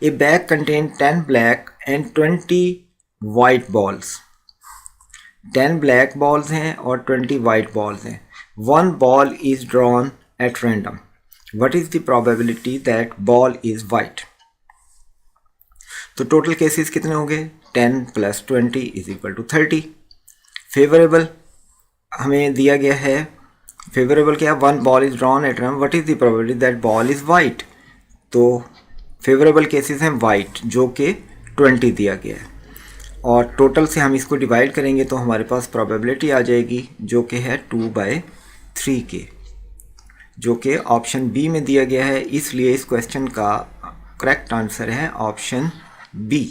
A bag contain 10 black and 20 white balls. 10 black balls हैं और 20 white balls हैं। One ball is drawn at random. What is the probability that ball is white? तो total cases कितने हो गए? 10 + 20 is equal to 30। Favourable हमें दिया गया है, फेवरेबल क्या? One ball is drawn at random. What is the probability that ball is white? तो फेवरेबल केसेस हैं वाइट, जो कि 20 दिया गया है, और टोटल से हम इसको डिवाइड करेंगे तो हमारे पास प्रोबेबिलिटी आ जाएगी जो कि है 2/3 के, जो कि ऑप्शन बी में दिया गया है। इसलिए इस क्वेश्चन का करेक्ट आंसर है ऑप्शन बी।